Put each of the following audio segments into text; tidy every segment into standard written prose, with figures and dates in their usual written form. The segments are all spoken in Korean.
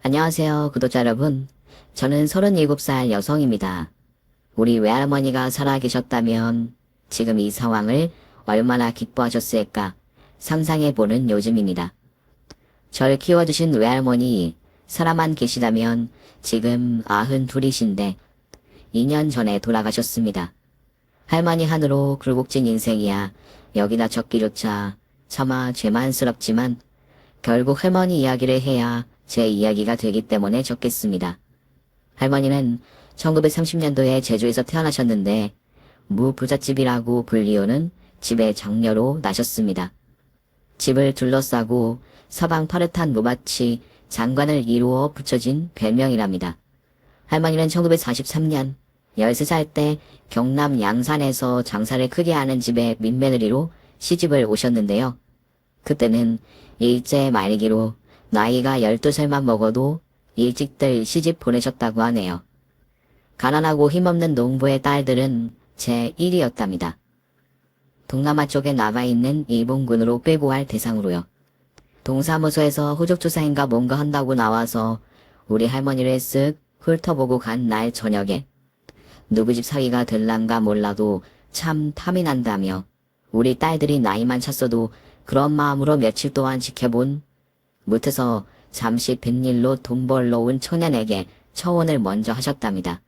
안녕하세요, 구독자 여러분. 저는 37살 여성입니다. 우리 외할머니가 살아계셨다면 지금 이 상황을 얼마나 기뻐하셨을까 상상해보는 요즘입니다. 절 키워주신 외할머니 살아만 계시다면 지금 92이신데 2년 전에 돌아가셨습니다. 할머니 한으로 굴곡진 인생이야 여기다 적기조차 차마 죄만스럽지만 결국 할머니 이야기를 해야 제 이야기가 되기 때문에 적겠습니다. 할머니는 1930년도에 제주에서 태어나셨는데 무부잣집이라고 불리우는 집의 장녀로 나셨습니다. 집을 둘러싸고 서방 파릇한 무밭이 장관을 이루어 붙여진 별명이랍니다. 할머니는 1943년 13살 때 경남 양산에서 장사를 크게 하는 집의 민며느리로 시집을 오셨는데요. 그때는 일제 말기로 나이가 12살만 먹어도 일찍들 시집 보내셨다고 하네요. 가난하고 힘없는 농부의 딸들은 제1위였답니다. 동남아 쪽에 나가있는 일본군으로 빼고할 대상으로요. 동사무소에서 호적조사인가 뭔가 한다고 나와서 우리 할머니를 쓱 훑어보고 간 날 저녁에 누구 집 사위가 될란가 몰라도 참 탐이 난다며 우리 딸들이 나이만 찼어도 그런 마음으로 며칠 동안 지켜본 못해서 잠시 뱃일로 돈 벌러 온 청년에게 처원을 먼저 하셨답니다.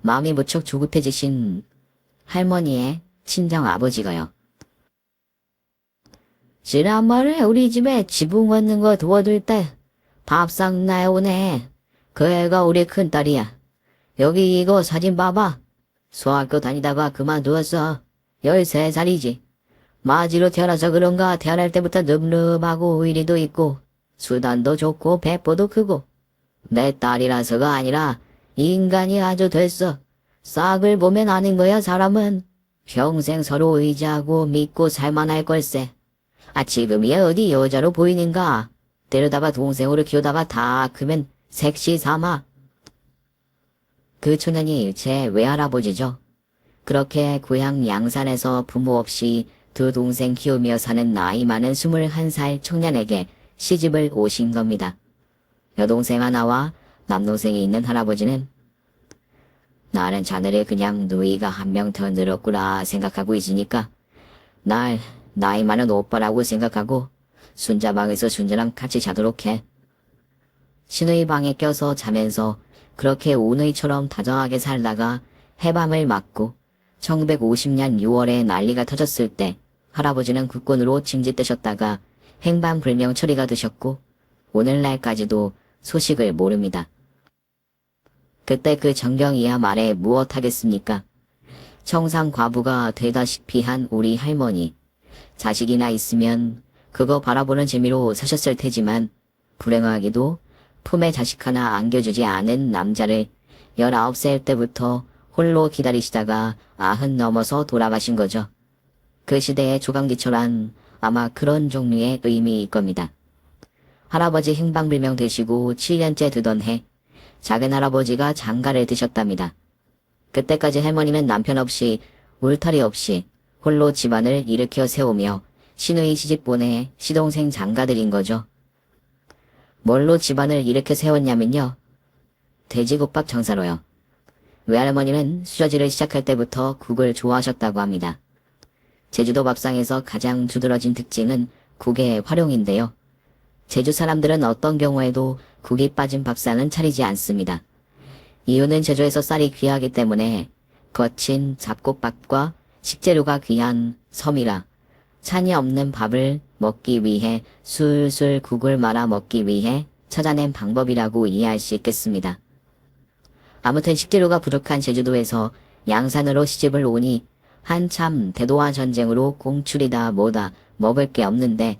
마음이 무척 조급해지신 할머니의 친정 아버지가요. 지난번에 우리 집에 지붕 걷는 거 도와줄 때 밥상 나오네. 그 애가 우리 큰딸이야. 여기 이거 사진 봐봐. 소학교 다니다가 그만두었어. 13살이지. 마지로 태어나서 그런가 태어날 때부터 늠름하고 의리도 있고 수단도 좋고 배포도 크고 내 딸이라서가 아니라 인간이 아주 됐어. 싹을 보면 아는 거야 사람은. 평생 서로 의지하고 믿고 살만할 걸세. 지금이야 어디 여자로 보이는가. 데려다가 동생으로 키우다가 다 크면 색시 삼아. 그 초년이 제 외할아버지죠. 그렇게 고향 양산에서 부모 없이 두 동생 키우며 사는 나이 많은 21살 청년에게 시집을 오신 겁니다. 여동생 하나와 남동생이 있는 할아버지는 나는 자네를 그냥 누이가 한 명 더 늘었구나 생각하고 있으니까 날 나이 많은 오빠라고 생각하고 순자방에서 순자랑 같이 자도록 해. 시누이 방에 껴서 자면서 그렇게 오누이처럼 다정하게 살다가 해밤을 맞고 1950년 6월에 난리가 터졌을 때 할아버지는 국군으로 징집되셨다가 행방불명 처리가 되셨고 오늘날까지도 소식을 모릅니다. 그때 그 정경이야 말해 무엇하겠습니까? 청상과부가 되다시피 한 우리 할머니. 자식이나 있으면 그거 바라보는 재미로 사셨을 테지만 불행하게도 품에 자식 하나 안겨주지 않은 남자를 19살 때부터 홀로 기다리시다가 90 넘어서 돌아가신 거죠. 그 시대의 조강기처란 아마 그런 종류의 의미일 겁니다. 할아버지 행방불명 되시고 7년째 되던 해 작은 할아버지가 장가를 드셨답니다. 그때까지 할머니는 남편 없이 울타리 없이 홀로 집안을 일으켜 세우며 시누이 시집 보내 시동생 장가들인 거죠. 뭘로 집안을 일으켜 세웠냐면요. 돼지국밥 장사로요. 외할머니는 수저질을 시작할 때부터 국을 좋아하셨다고 합니다. 제주도 밥상에서 가장 두드러진 특징은 국의 활용인데요. 제주 사람들은 어떤 경우에도 국이 빠진 밥상은 차리지 않습니다. 이유는 제주에서 쌀이 귀하기 때문에 거친 잡곡밥과 식재료가 귀한 섬이라 찬이 없는 밥을 먹기 위해 술술 국을 말아 먹기 위해 찾아낸 방법이라고 이해할 수 있겠습니다. 아무튼 식재료가 부족한 제주도에서 양산으로 시집을 오니 한참 대도와 전쟁으로 공출이다 뭐다 먹을 게 없는데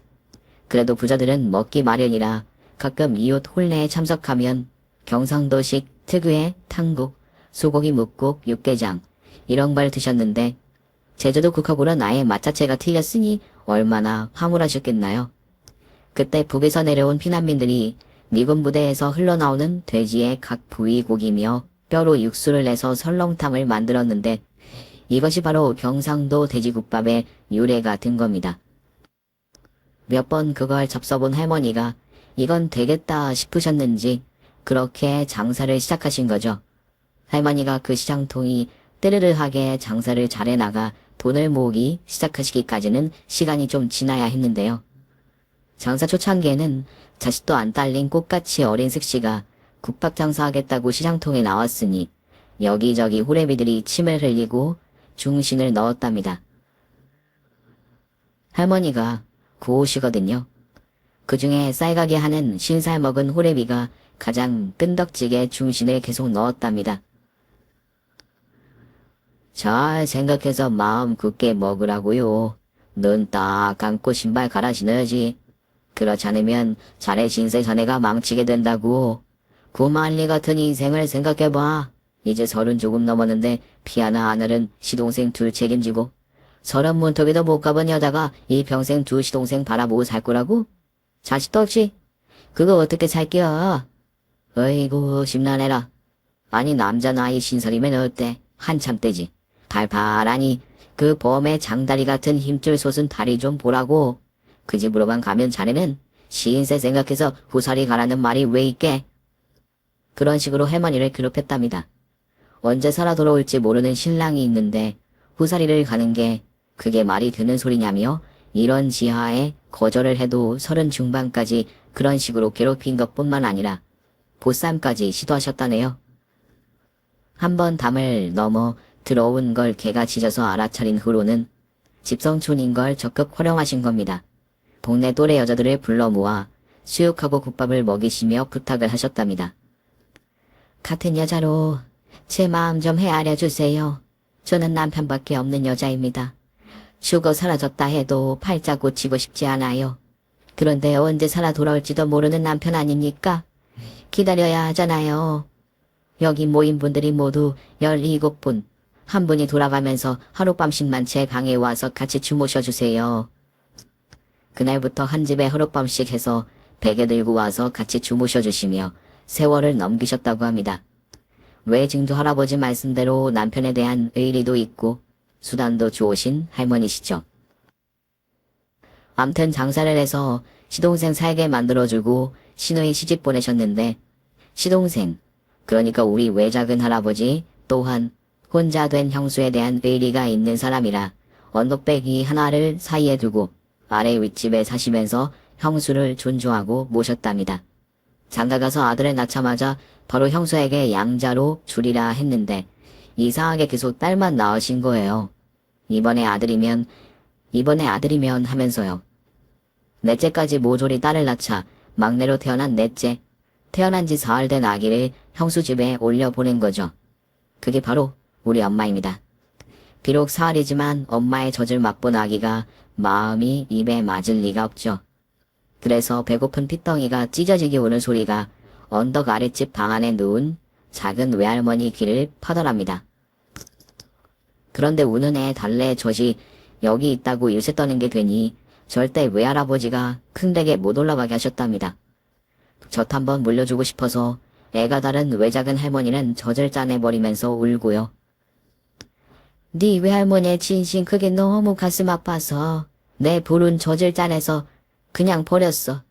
그래도 부자들은 먹기 마련이라 가끔 이웃 혼례에 참석하면 경상도식 특유의 탕국, 소고기 묵국, 육개장 이런 걸 드셨는데 제주도 국하고는 아예 맛 자체가 틀렸으니 얼마나 황홀하셨겠나요. 그때 북에서 내려온 피난민들이 미군 부대에서 흘러나오는 돼지의 각 부위 고기며 뼈로 육수를 내서 설렁탕을 만들었는데 이것이 바로 경상도 돼지국밥의 유래가 된 겁니다. 몇 번 그걸 접서본 할머니가 이건 되겠다 싶으셨는지 그렇게 장사를 시작하신 거죠. 할머니가 그 시장통이 뜨르르하게 장사를 잘해 나가 돈을 모으기 시작하시기까지는 시간이 좀 지나야 했는데요. 장사 초창기에는 자식도 안 딸린 꽃같이 어린 슥씨가 국밥 장사하겠다고 시장통에 나왔으니 여기저기 호래비들이 침을 흘리고 중신을 넣었답니다. 할머니가 고우시거든요. 그 중에 쌀가게 하는 50살 먹은 호래비가 가장 끈덕지게 중신을 계속 넣었답니다. 잘 생각해서 마음 굳게 먹으라고요. 눈 딱 감고 신발 갈아 신어야지. 그렇지 않으면 자네 신세 자네가 망치게 된다고. 구만리 같은 인생을 생각해봐. 이제 30 조금 넘었는데 피하나 아들은 시동생 둘 책임지고 서른 문턱에도 못 가본 여자가 이 평생 두 시동생 바라보고 살 거라고? 자식도 없이? 그거 어떻게 살겨? 어이구 심란해라. 아니 남자 나이 신설이면 어때? 한참 때지. 발발하니 그 범의 장다리 같은 힘줄 솟은 다리 좀 보라고. 그 집으로만 가면 자네는 시인세 생각해서 후살이 가라는 말이 왜 있게? 그런 식으로 할머니를 괴롭혔답니다. 언제 살아 돌아올지 모르는 신랑이 있는데 후살이를 가는 게 그게 말이 되는 소리냐며 이런 지하에 거절을 해도 30 중반까지 그런 식으로 괴롭힌 것뿐만 아니라 보쌈까지 시도하셨다네요. 한번 담을 넘어 들어온 걸 개가 짖어서 알아차린 후로는 집성촌인 걸 적극 활용하신 겁니다. 동네 또래 여자들을 불러 모아 수육하고 국밥을 먹이시며 부탁을 하셨답니다. 같은 여자로 제 마음 좀 헤아려 주세요. 저는 남편밖에 없는 여자입니다. 죽어 사라졌다 해도 팔자 고치고 싶지 않아요. 그런데 언제 살아 돌아올지도 모르는 남편 아닙니까? 기다려야 하잖아요. 여기 모인 분들이 모두 17분. 한 분이 돌아가면서 하룻밤씩만 제 방에 와서 같이 주무셔 주세요. 그날부터 한 집에 하룻밤씩 해서 베개 들고 와서 같이 주무셔 주시며 세월을 넘기셨다고 합니다. 외증조 할아버지 말씀대로 남편에 대한 의리도 있고 수단도 좋으신 할머니시죠. 암튼 장사를 해서 시동생 살게 만들어주고 시누이 시집 보내셨는데 시동생, 그러니까 우리 외작은 할아버지 또한 혼자 된 형수에 대한 의리가 있는 사람이라 언덕배기 하나를 사이에 두고 아래 윗집에 사시면서 형수를 존중하고 모셨답니다. 장가가서 아들을 낳자마자 바로 형수에게 양자로 주리라 했는데 이상하게 계속 딸만 낳으신 거예요. 이번에 아들이면 하면서요. 넷째까지 모조리 딸을 낳자 막내로 태어난 넷째, 태어난 지 사흘 된 아기를 형수 집에 올려보낸 거죠. 그게 바로 우리 엄마입니다. 비록 사흘이지만 엄마의 젖을 맛본 아기가 마음이 입에 맞을 리가 없죠. 그래서 배고픈 핏덩이가 찢어지게 우는 소리가 언덕 아랫집 방 안에 누운 작은 외할머니 귀를 파더랍니다. 그런데 우는 애 달래 젖이 여기 있다고 일세 떠는 게 되니 절대 외할아버지가 큰 댁에 못 올라가게 하셨답니다. 젖 한번 물려주고 싶어서 애가 다른 외작은 할머니는 젖을 짜내버리면서 울고요. 네 외할머니의 진심 그게 너무 가슴 아파서 내 부른 젖을 짜내서 그냥 버렸어.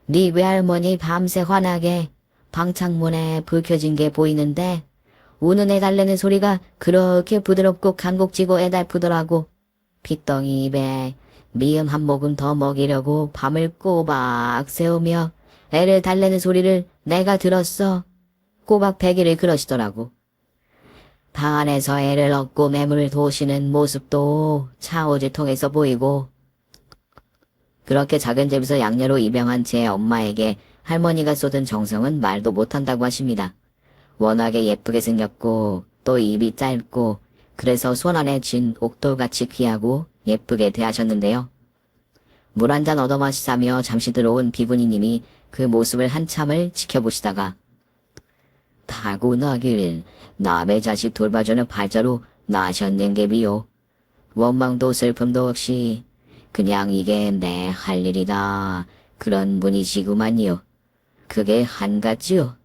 네 외할머니 밤새 환하게 방창문에 불 켜진 게 보이는데 우는 애 달래는 소리가 그렇게 부드럽고 간곡지고 애달프더라고. 핏덩이 입에 미음 한 모금 더 먹이려고 밤을 꼬박 새우며 애를 달래는 소리를 내가 들었어. 꼬박 100일을 그러시더라고. 방 안에서 애를 얻고 매물을 도시는 모습도 차오지 통해서 보이고 그렇게 작은 집에서 양녀로 입양한 제 엄마에게 할머니가 쏟은 정성은 말도 못한다고 하십니다. 워낙에 예쁘게 생겼고 또 입이 짧고 그래서 손 안에 쥔 옥돌같이 귀하고 예쁘게 대하셨는데요. 물 한 잔 얻어 마시자며 잠시 들어온 비구니님이 그 모습을 한참을 지켜보시다가 타고나길 남의 자식 돌봐주는 팔자로 나셨는 게 비요. 원망도 슬픔도 없이 그냥 이게 내 할 일이다. 그런 분이시구만요. 그게 한 가지요.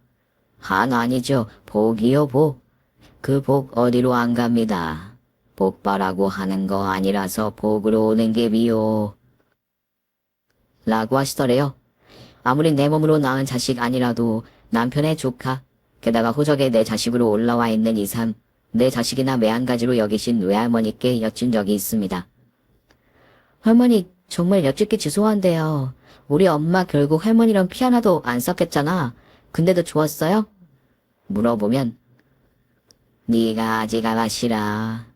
한 아니죠. 복이요 복. 그 복 어디로 안 갑니다. 복바라고 하는 거 아니라서 복으로 오는 게 비요. 라고 하시더래요. 아무리 내 몸으로 낳은 자식 아니라도 남편의 조카, 게다가 호적에 내 자식으로 올라와 있는 이상 내 자식이나 매한가지로 여기신 외할머니께 여쭌 적이 있습니다. 할머니, 정말 여쭙기 죄송한데요. 우리 엄마 결국 할머니랑 피 하나도 안 섞였잖아. 근데도 좋았어요? 물어보면 네가 아직 아가씨라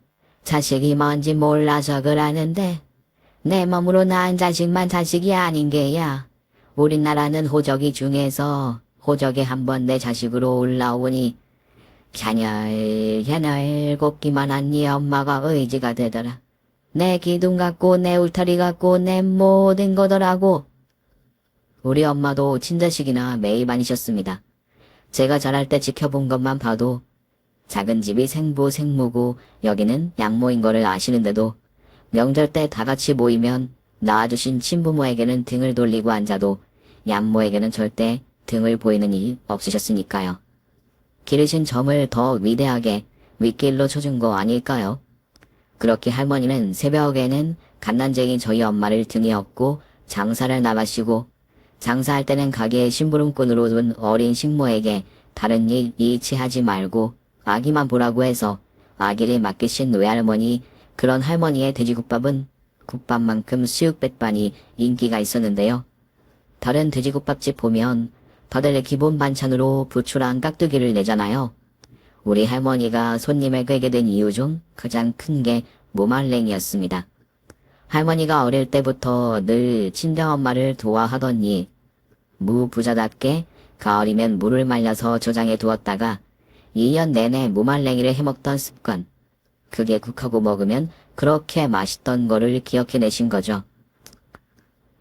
자식이 뭔지 몰라서 그러는데 내 몸으로 낳은 자식만 자식이 아닌 게야. 우리나라는 호적이 중에서 호적에 한번 내 자식으로 올라오니 갸냘갸냘 곱기만 한 네 엄마가 의지가 되더라. 내 기둥 같고 내 울타리 같고 내 모든 거더라고. 우리 엄마도 친자식이나 매입 아니셨습니다. 제가 자랄 때 지켜본 것만 봐도 작은 집이 생부 생모고 여기는 양모인 거를 아시는데도 명절 때 다 같이 모이면 낳아주신 친부모에게는 등을 돌리고 앉아도 양모에게는 절대 등을 보이는 일이 없으셨으니까요. 기르신 점을 더 위대하게 윗길로 쳐준 거 아닐까요? 그렇게 할머니는 새벽에는 갓난쟁이 저희 엄마를 등에 업고 장사를 나가시고 장사할 때는 가게에 심부름꾼으로 둔 어린 식모에게 다른 일 일치하지 말고 아기만 보라고 해서 아기를 맡기신 외할머니, 그런 할머니의 돼지국밥은 국밥만큼 수육백반이 인기가 있었는데요. 다른 돼지국밥집 보면 다들 기본 반찬으로 부추랑 깍두기를 내잖아요. 우리 할머니가 손님을 끌게 된 이유 중 가장 큰 게 무말랭이였습니다. 할머니가 어릴 때부터 늘 친정엄마를 도와하더니 무부자답게 가을이면 물을 말려서 저장해 두었다가 2년 내내 무말랭이를 해먹던 습관. 그게 국하고 먹으면 그렇게 맛있던 거를 기억해내신 거죠.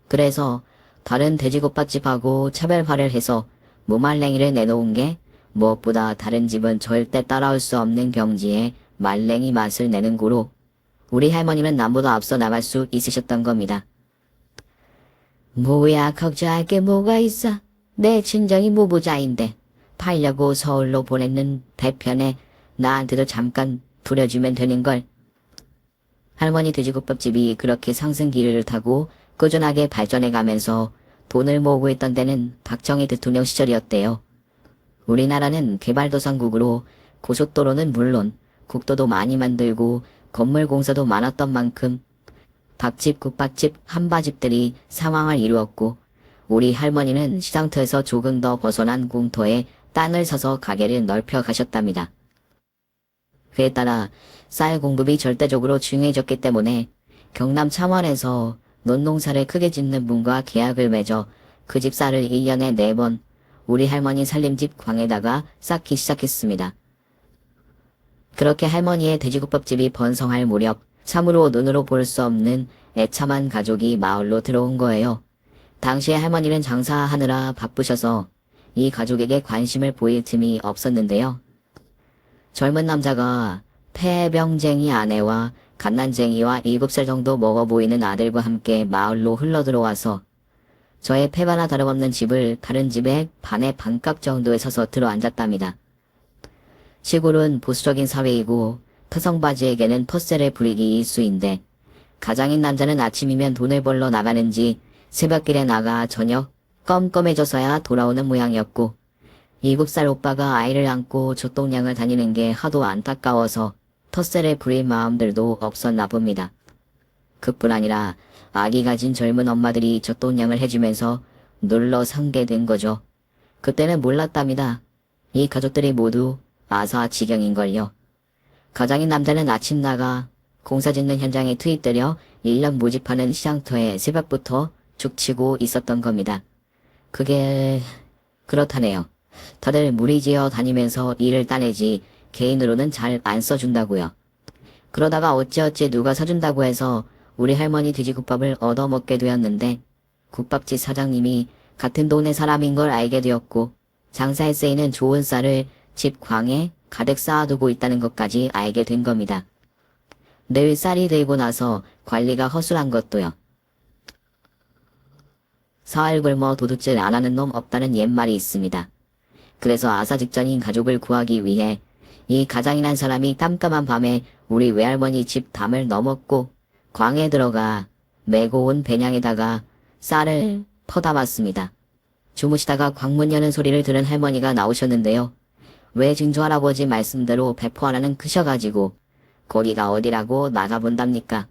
그래서 다른 돼지국밥집하고 차별화를 해서 무말랭이를 내놓은 게 무엇보다 다른 집은 절대 따라올 수 없는 경지에 말랭이 맛을 내는 고로 우리 할머니는 남보다 앞서 나갈 수 있으셨던 겁니다. 뭐야, 걱정할 게 뭐가 있어. 내 친정이 무부자인데 팔려고 서울로 보냈는 대편에 나한테도 잠깐 부려주면 되는걸. 할머니 돼지국밥집이 그렇게 상승기류를 타고 꾸준하게 발전해가면서 돈을 모으고 있던 때는 박정희 대통령 시절이었대요. 우리나라는 개발도상국으로 고속도로는 물론 국도도 많이 만들고 건물 공사도 많았던 만큼 밥집, 국밥집, 한바집들이 상황을 이루었고 우리 할머니는 시장터에서 조금 더 벗어난 공터에 땅을 사서 가게를 넓혀 가셨답니다. 그에 따라 쌀 공급이 절대적으로 중요해졌기 때문에 경남 창원에서 논농사를 크게 짓는 분과 계약을 맺어 그 집 쌀을 1년에 4번 우리 할머니 살림집 광에다가 쌓기 시작했습니다. 그렇게 할머니의 돼지국밥집이 번성할 무렵 참으로 눈으로 볼 수 없는 애참한 가족이 마을로 들어온 거예요. 당시에 할머니는 장사하느라 바쁘셔서 이 가족에게 관심을 보일 틈이 없었는데요. 젊은 남자가 폐병쟁이 아내와 갓난쟁이와 7살 정도 먹어 보이는 아들과 함께 마을로 흘러들어와서 저의 패바나 다름없는 집을 다른 집의 반의 반값 정도에 서서 들어앉았답니다. 시골은 보수적인 사회이고 터성바지에게는 텃세를 부리기 일수인데 가장인 남자는 아침이면 돈을 벌러 나가는지 새벽길에 나가 저녁 껌껌해져서야 돌아오는 모양이었고 7살 오빠가 아이를 안고 젖동량을 다니는 게 하도 안타까워서 텃세를 부릴 마음들도 없었나 봅니다. 그뿐 아니라 아기 가진 젊은 엄마들이 젖동량을 해주면서 놀러 상게 된 거죠. 그때는 몰랐답니다. 이 가족들이 모두 아사지경인걸요. 가장인 남자는 아침 나가 공사 짓는 현장에 투입되려 1년 모집하는 시장터에 새벽부터 죽치고 있었던 겁니다. 그게 그렇다네요. 다들 무리지어 다니면서 일을 따내지 개인으로는 잘 안 써준다고요. 그러다가 어찌어찌 누가 사준다고 해서 우리 할머니 돼지국밥을 얻어먹게 되었는데 국밥집 사장님이 같은 동네 사람인 걸 알게 되었고 장사에 쓰이는 좋은 쌀을 집 광에 가득 쌓아두고 있다는 것까지 알게 된 겁니다. 늘 쌀이 들고 나서 관리가 허술한 것도요. 사흘 굶어 도둑질 안 하는 놈 없다는 옛말이 있습니다. 그래서 아사 직전인 가족을 구하기 위해 이 가장이란 사람이 깜깜한 밤에 우리 외할머니 집 담을 넘었고 광에 들어가 메고 온 배낭에다가 쌀을 퍼담았습니다. 주무시다가 광문 여는 소리를 들은 할머니가 나오셨는데요. 왜 증조할아버지 말씀대로 배포 하나는 크셔가지고 거기가 어디라고 나가본답니까?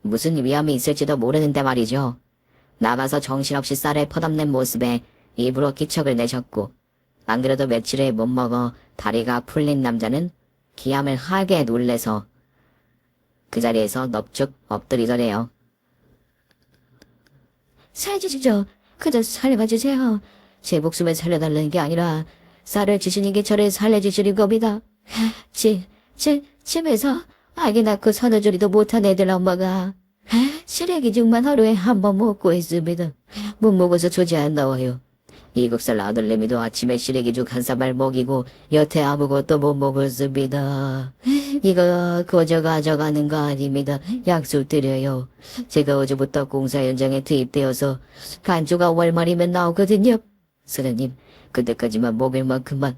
무슨 위험이 있을지도 모르는데 말이죠. 나가서 정신없이 쌀을 퍼담는 모습에 입으로 기척을 내셨고, 안 그래도 며칠을 못 먹어 다리가 풀린 남자는 기함을 하게 놀래서 그 자리에서 넙죽 엎드리더래요. 살주시죠. 그저 살려봐주세요. 제 목숨을 살려달라는 게 아니라 쌀을 주시는 게 저를 살려주시는 겁니다. 집에서 아기 낳고 서너조리도 못한 애들 엄마가 시래기 죽만 하루에 한 번 먹고 있습니다. 못 먹어서 조지 안 나와요. 7살 아들내미도 아침에 시래기죽 한 사발 먹이고 여태 아무것도 못 먹었습니다. 이거 거저 가져가는 거 아닙니다. 약속드려요. 제가 어제부터 공사 현장에 투입되어서 간주가 월말이면 나오거든요. 선생님, 그때까지만 먹을 만큼만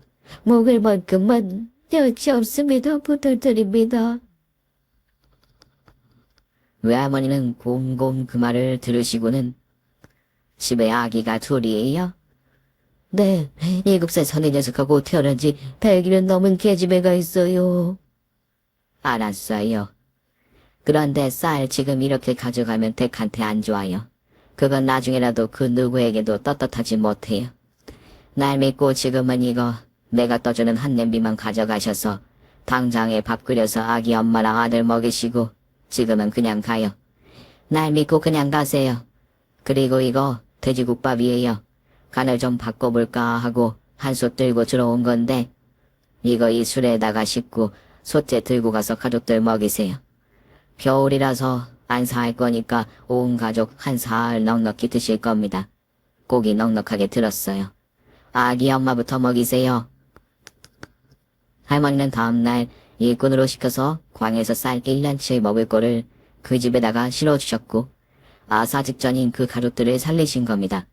여지 없습니다. 부탁드립니다. 외할머니는 곰곰 그 말을 들으시고는 집에 아기가 둘이에요? 네, 7살 선의 녀석하고 태어난 지 100일은 넘은 계집애가 있어요. 알았어요. 그런데 쌀 지금 이렇게 가져가면 댁한테 안 좋아요. 그건 나중에라도 그 누구에게도 떳떳하지 못해요. 날 믿고 지금은 이거 내가 떠주는 한 냄비만 가져가셔서 당장에 밥 끓여서 아기 엄마랑 아들 먹이시고 지금은 그냥 가요. 날 믿고 그냥 가세요. 그리고 이거 돼지국밥이에요. 간을 좀 바꿔볼까 하고 한솥 들고 들어온 건데 이거 이 술에다가 씻고 솥에 들고 가서 가족들 먹이세요. 겨울이라서 안 사할 거니까 온 가족 한 사흘 넉넉히 드실 겁니다. 고기 넉넉하게 들었어요. 아기 엄마부터 먹이세요. 할머니는 다음날 일꾼으로 시켜서 광에서 쌀 1년치 먹을 거를 그 집에다가 실어주셨고 아사 직전인 그 가족들을 살리신 겁니다.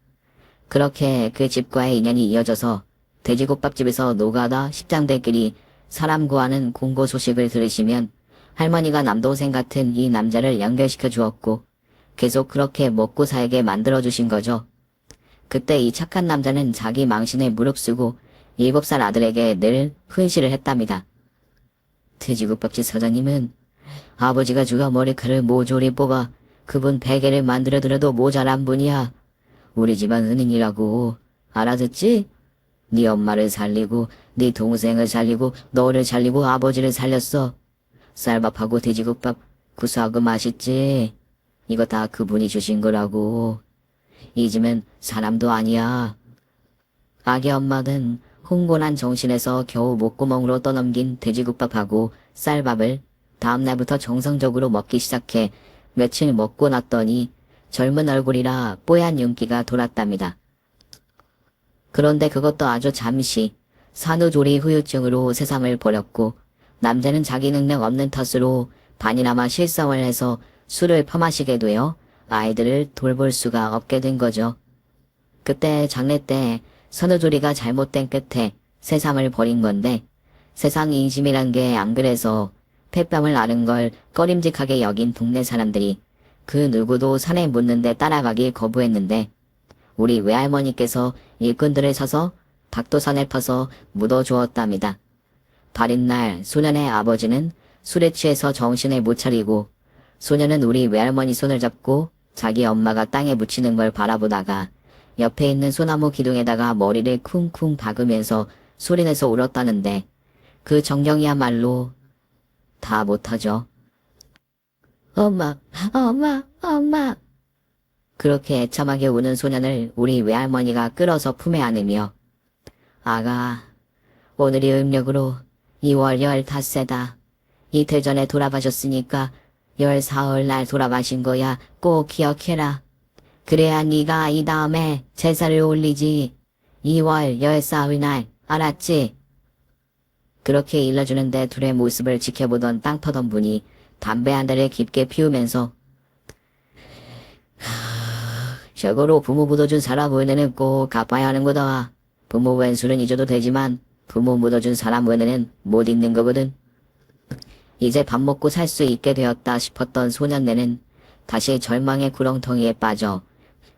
그렇게 그 집과의 인연이 이어져서 돼지국밥집에서 노가다 식장들끼리 사람 구하는 공고 소식을 들으시면 할머니가 남동생 같은 이 남자를 연결시켜 주었고 계속 그렇게 먹고 살게 만들어주신 거죠. 그때 이 착한 남자는 자기 망신에 무릅쓰고 7살 아들에게 늘 훈시를 했답니다. 돼지국밥집 사장님은 아버지가 죽어 머리칼을 모조리 뽑아 그분 베개를 만들어드려도 모자란 분이야. 우리 집안 은인이라고. 알아듣지? 네 엄마를 살리고 네 동생을 살리고 너를 살리고 아버지를 살렸어. 쌀밥하고 돼지국밥 구수하고 맛있지? 이거 다 그분이 주신 거라고. 이 집은 사람도 아니야. 아기 엄마는 흥분한 정신에서 겨우 목구멍으로 떠넘긴 돼지국밥하고 쌀밥을 다음날부터 정성적으로 먹기 시작해 며칠 먹고 났더니 젊은 얼굴이라 뽀얀 윤기가 돌았답니다. 그런데 그것도 아주 잠시 산후조리 후유증으로 세상을 버렸고 남자는 자기 능력 없는 탓으로 반이나마 실성을 해서 술을 퍼마시게 되어 아이들을 돌볼 수가 없게 된 거죠. 그때 장례 때 산후조리가 잘못된 끝에 세상을 버린 건데 세상 인심이란 게 안 그래서 폐뺨을 앓은 걸 꺼림직하게 여긴 동네 사람들이 그 누구도 산에 묻는데 따라가기 거부했는데 우리 외할머니께서 일꾼들을 사서 닭도산을 파서 묻어주었답니다. 발인 날 소년의 아버지는 술에 취해서 정신을 못 차리고 소년은 우리 외할머니 손을 잡고 자기 엄마가 땅에 묻히는 걸 바라보다가 옆에 있는 소나무 기둥에다가 머리를 쿵쿵 박으면서 소리내서 울었다는데 그 정경이야말로 다 못하죠. 엄마. 그렇게 애참하게 우는 소년을 우리 외할머니가 끌어서 품에 안으며 아가, 오늘이 음력으로 2월 15세다. 이틀 전에 돌아가셨으니까 14일 날 돌아가신 거야. 꼭 기억해라. 그래야 네가 이 다음에 제사를 올리지. 2월 14일 날, 알았지? 그렇게 일러주는데 둘의 모습을 지켜보던 땅 퍼던 분이 담배 한 대를 깊게 피우면서 저거로 부모 묻어준 사람 은혜는 꼭 갚아야 하는 거다. 부모 왼수는 잊어도 되지만 부모 묻어준 사람 은혜는 못 잊는 거거든. 이제 밥 먹고 살 수 있게 되었다 싶었던 소년네는 다시 절망의 구렁텅이에 빠져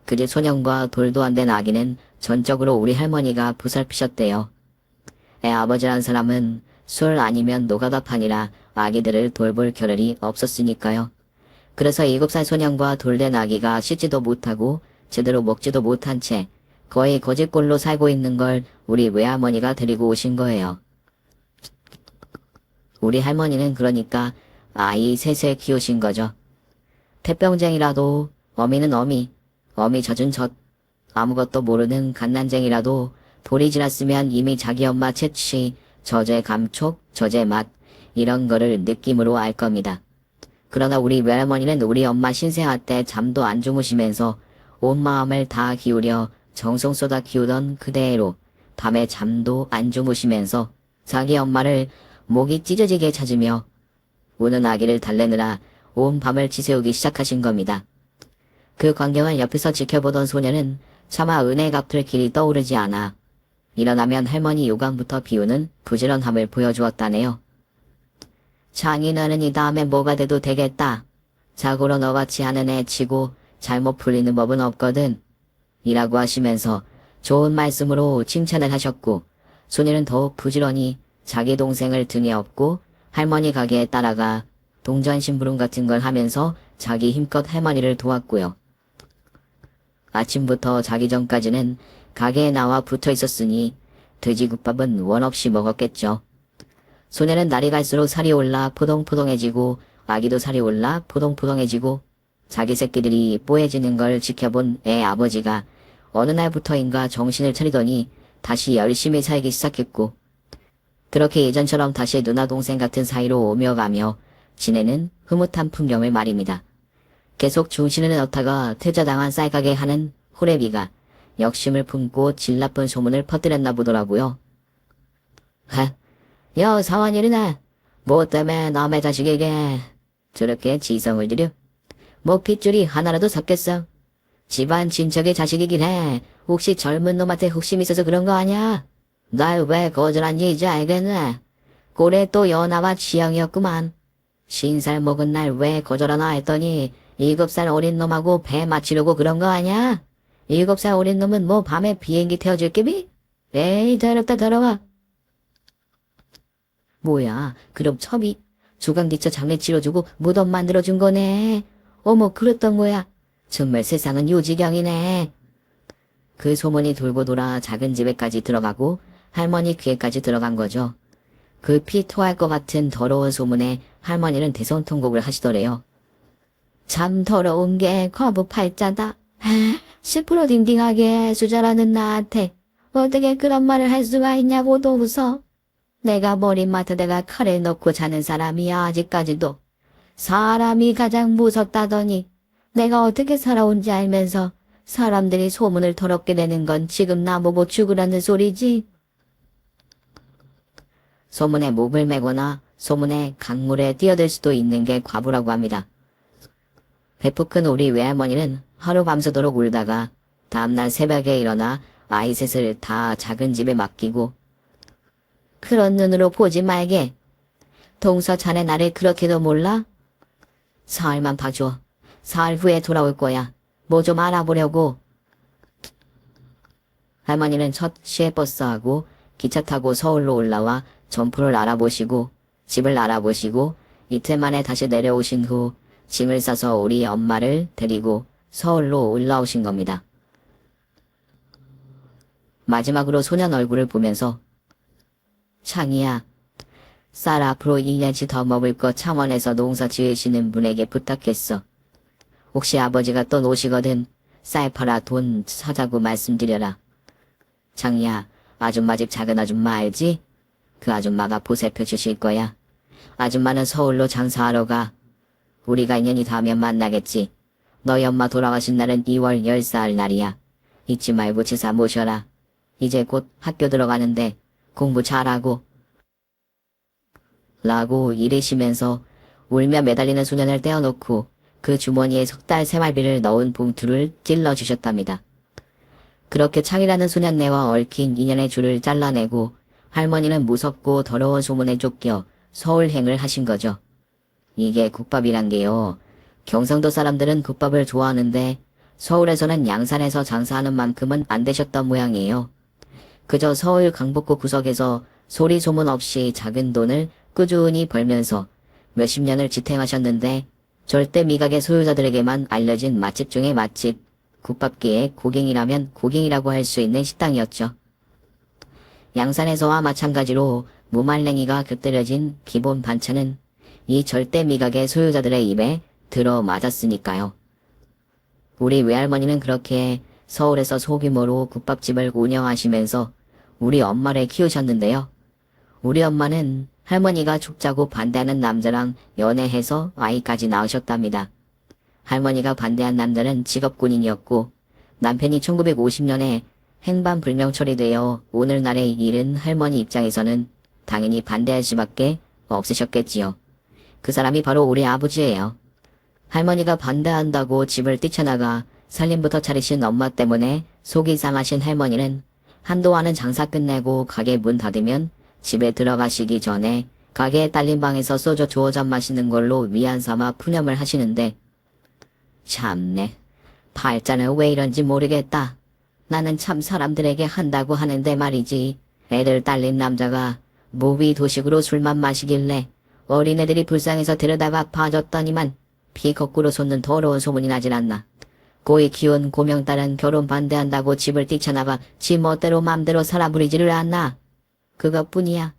그 집 소년과 돌도 안 된 아기는 전적으로 우리 할머니가 보살피셨대요. 애 아버지란 사람은 술 아니면 노가다판이라 아기들을 돌볼 겨를이 없었으니까요. 그래서 7살 소년과 돌된 아기가 씻지도 못하고 제대로 먹지도 못한 채 거의 거지꼴로 살고 있는 걸 우리 외할머니가 데리고 오신 거예요. 우리 할머니는 그러니까 아이 셋을 키우신 거죠. 태병쟁이라도 어미는 어미 젖은 젖, 아무것도 모르는 갓난쟁이라도 돌이 지났으면 이미 자기 엄마 채취, 젖의 감촉, 젖의 맛 이런 거를 느낌으로 알 겁니다. 그러나 우리 외할머니는 우리 엄마 신생아 때 잠도 안 주무시면서 온 마음을 다 기울여 정성 쏟아 키우던 그대로 밤에 잠도 안 주무시면서 자기 엄마를 목이 찢어지게 찾으며 우는 아기를 달래느라 온 밤을 지새우기 시작하신 겁니다. 그 광경을 옆에서 지켜보던 소녀는 차마 은혜 갚을 길이 떠오르지 않아 일어나면 할머니 요강부터 비우는 부지런함을 보여주었다네요. 장인어른 이 다음에 뭐가 돼도 되겠다. 자고로 너같이 하는 애 치고 잘못 풀리는 법은 없거든. 이라고 하시면서 좋은 말씀으로 칭찬을 하셨고 소녀는 더욱 부지런히 자기 동생을 등에 업고 할머니 가게에 따라가 동전 심부름 같은 걸 하면서 자기 힘껏 할머니를 도왔고요. 아침부터 자기 전까지는 가게에 나와 붙어 있었으니 돼지국밥은 원 없이 먹었겠죠. 소녀는 날이 갈수록 살이 올라 포동포동해지고 아기도 살이 올라 포동포동해지고 자기 새끼들이 뽀해지는 걸 지켜본 애 아버지가 어느 날부터인가 정신을 차리더니 다시 열심히 살기 시작했고 그렇게 예전처럼 다시 누나 동생 같은 사이로 오며 가며 지내는 흐뭇한 풍경을 말입니다. 계속 중신을 넣다가 퇴짜당한 쌀가게 하는 호래비가 역심을 품고 질 나쁜 소문을 퍼뜨렸나 보더라고요. 여 사원이르나 뭐 때문에 남의 자식에게 저렇게 지성을 들여? 뭐 핏줄이 하나라도 섞였어? 집안 친척의 자식이긴 해. 혹시 젊은 놈한테 혹심 있어서 그런 거 아냐? 날 왜 거절한지 이제 알겠네. 꼴에 또 연하와 취향이었구만. 50살 먹은 날 왜 거절하나 했더니 7살 어린 놈하고 배 맞추려고 그런 거 아냐? 7살 어린 놈은 뭐 밤에 비행기 태워줄 끼비? 에이 더럽다 더러워. 뭐야 그럼 첩이 조강 뒤쳐 장례 치러주고 무덤 만들어준 거네. 어머 그랬던 거야. 정말 세상은 요지경이네. 그 소문이 돌고 돌아 작은 집에까지 들어가고 할머니 귀에까지 들어간 거죠. 그 피 토할 것 같은 더러운 소문에 할머니는 대성통곡을 하시더래요. 참 더러운 게 과부 팔자다. 10% 딩딩하게 수자라는 나한테 어떻게 그런 말을 할 수가 있냐고도 웃어. 내가 머리맡에다가 칼을 넣고 자는 사람이야 아직까지도. 사람이 가장 무섭다더니 내가 어떻게 살아온지 알면서 사람들이 소문을 더럽게 내는 건 지금 나보고 죽으라는 소리지. 소문에 목을 매거나 소문에 강물에 뛰어들 수도 있는 게 과부라고 합니다. 배프 큰 우리 외할머니는 하루 밤새도록 울다가 다음날 새벽에 일어나 아이 셋을 다 작은 집에 맡기고 그런 눈으로 보지 말게. 동서 자네 나를 그렇게도 몰라? 사흘만 봐줘. 사흘 후에 돌아올 거야. 뭐 좀 알아보려고. 할머니는 첫 시외버스하고 기차 타고 서울로 올라와 점포를 알아보시고 집을 알아보시고 이틀 만에 다시 내려오신 후 짐을 싸서 우리 엄마를 데리고 서울로 올라오신 겁니다. 마지막으로 소년 얼굴을 보면서 창이야, 쌀 앞으로 2년치 더 먹을 거 창원에서 농사 지으시는 분에게 부탁했어. 혹시 아버지가 또 노시거든 쌀 팔아 돈 사자고 말씀드려라. 창이야, 아줌마 집 작은 아줌마 알지? 그 아줌마가 보살펴 주실 거야. 아줌마는 서울로 장사하러 가. 우리가 인연이 닿으면 만나겠지. 너희 엄마 돌아가신 날은 2월 14일 날이야. 잊지 말고 제사 모셔라. 이제 곧 학교 들어가는데 공부 잘하고. 라고 이르시면서 울며 매달리는 소년을 떼어놓고 그 주머니에 3달 생활비를 넣은 봉투를 찔러주셨답니다. 그렇게 창이라는 소년네와 얽힌 인연의 줄을 잘라내고 할머니는 무섭고 더러운 소문에 쫓겨 서울행을 하신 거죠. 이게 국밥이란 게요. 경상도 사람들은 국밥을 좋아하는데 서울에서는 양산에서 장사하는 만큼은 안 되셨던 모양이에요. 그저 서울 강북구 구석에서 소리 소문 없이 작은 돈을 꾸준히 벌면서 몇십 년을 지탱하셨는데 절대 미각의 소유자들에게만 알려진 맛집 중의 맛집, 국밥계의 고갱이라면 고갱이라고 할 수 있는 식당이었죠. 양산에서와 마찬가지로 무말랭이가 곁들여진 기본 반찬은 이 절대 미각의 소유자들의 입에 들어맞았으니까요. 우리 외할머니는 그렇게 서울에서 소규모로 국밥집을 운영하시면서 우리 엄마를 키우셨는데요. 우리 엄마는 할머니가 죽자고 반대하는 남자랑 연애해서 아이까지 낳으셨답니다. 할머니가 반대한 남자는 직업군인이었고 남편이 1950년에 행방불명 처리되어 오늘날의 일은 할머니 입장에서는 당연히 반대할 수밖에 없으셨겠지요. 그 사람이 바로 우리 아버지예요. 할머니가 반대한다고 집을 뛰쳐나가 살림부터 차리신 엄마 때문에 속이 상하신 할머니는 한동안은 장사 끝내고 가게 문 닫으면 집에 들어가시기 전에 가게에 딸린 방에서 소주 2잔 마시는 걸로 위안 삼아 푸념을 하시는데 참네. 팔자는 왜 이런지 모르겠다. 나는 참 사람들에게 한다고 하는데 말이지. 애들 딸린 남자가 모비 도식으로 술만 마시길래 어린애들이 불쌍해서 데려다가 봐줬더니만 피 거꾸로 솟는 더러운 소문이 나질 않나. 고이 키운 고명딸은 결혼 반대한다고 집을 뛰쳐나가 지 멋대로 맘대로 살아부리지를 않나. 그것뿐이야.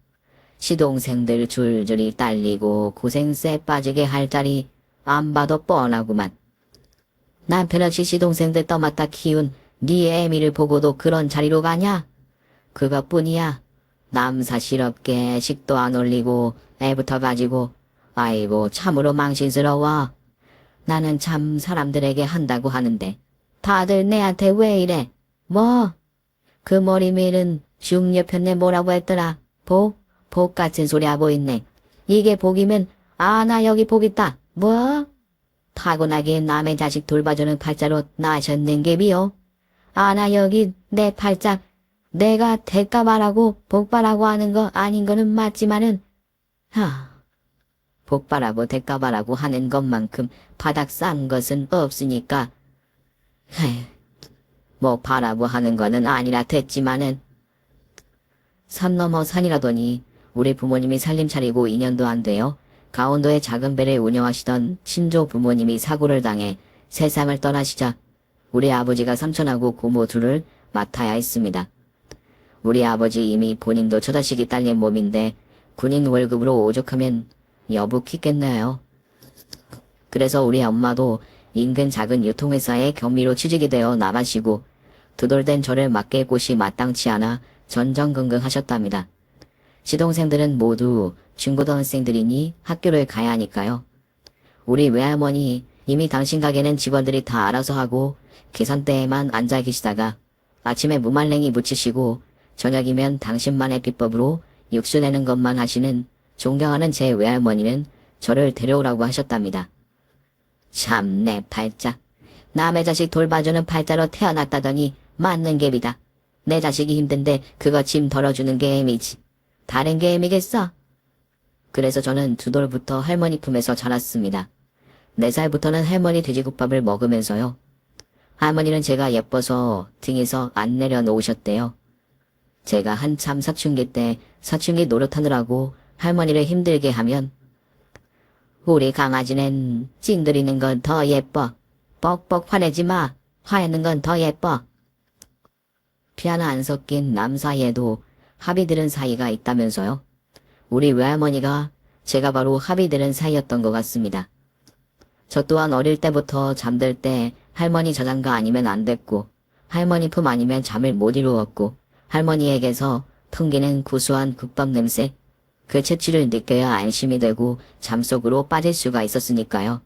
시동생들 줄줄이 딸리고 고생세 빠지게 할 자리 안 봐도 뻔하구만. 남편 없이 시동생들 떠맡아 키운 네 애미를 보고도 그런 자리로 가냐? 그것뿐이야. 남사시럽게 식도 안 올리고 애부터 가지고 아이고 참으로 망신스러워. 나는 참 사람들에게 한다고 하는데 다들 내한테 왜 이래? 뭐? 그 머리 밀은 흉여편네 뭐라고 했더라? 복 같은 소리 하고 있네. 이게 복이면 나 여기 복 있다. 뭐? 타고나게 남의 자식 돌봐주는 팔자로 나셨는 게 비요. 나 여기 내 팔자 내가 대가 바라고 복바라고 하는 거 아닌 거는 맞지만은 복바라고 대가 바라고 하는 것만큼 바닥 싼 것은 없으니까 뭐 바라고 하는 거는 아니라 됐지만은 산 넘어 산이라더니 우리 부모님이 살림 차리고 2년도 안 돼요. 강원도의 작은 배를 운영하시던 친조 부모님이 사고를 당해 세상을 떠나시자 우리 아버지가 삼촌하고 고모 둘을 맡아야 했습니다. 우리 아버지 이미 본인도 처자식이 딸린 몸인데 군인 월급으로 오죽하면 여북했겠네요. 그래서 우리 엄마도 인근 작은 유통회사에 경비로 취직이 되어 나가시고 두돌된 저를 맡길 곳이 마땅치 않아 전전긍긍하셨답니다. 시동생들은 모두 중고등학생들이니 학교를 가야 하니까요. 우리 외할머니 이미 당신 가게는 직원들이 다 알아서 하고 계산대에만 앉아 계시다가 아침에 무말랭이 무치시고 저녁이면 당신만의 비법으로 육수 내는 것만 하시는 존경하는 제 외할머니는 저를 데려오라고 하셨답니다. 참 내 팔자. 남의 자식 돌봐주는 팔자로 태어났다더니 맞는 갭이다. 내 자식이 힘든데 그거 짐 덜어주는 게 애미지. 다른 게 애미겠어? 그래서 저는 2돌부터 할머니 품에서 자랐습니다. 4살부터는 할머니 돼지국밥을 먹으면서요. 할머니는 제가 예뻐서 등에서 안 내려놓으셨대요. 제가 한참 사춘기 때 사춘기 노릇하느라고 할머니를 힘들게 하면 우리 강아지는 찡들이는 건 더 예뻐. 뻑뻑 화내지 마. 화내는 건 더 예뻐. 피 하나 안 섞인 남 사이에도 합이 들은 사이가 있다면서요. 우리 외할머니가 제가 바로 합이 들은 사이였던 것 같습니다. 저 또한 어릴 때부터 잠들 때 할머니 저장가 아니면 안 됐고 할머니 품 아니면 잠을 못 이루었고 할머니에게서 풍기는 구수한 국밥 냄새, 그 채취를 느껴야 안심이 되고 잠속으로 빠질 수가 있었으니까요.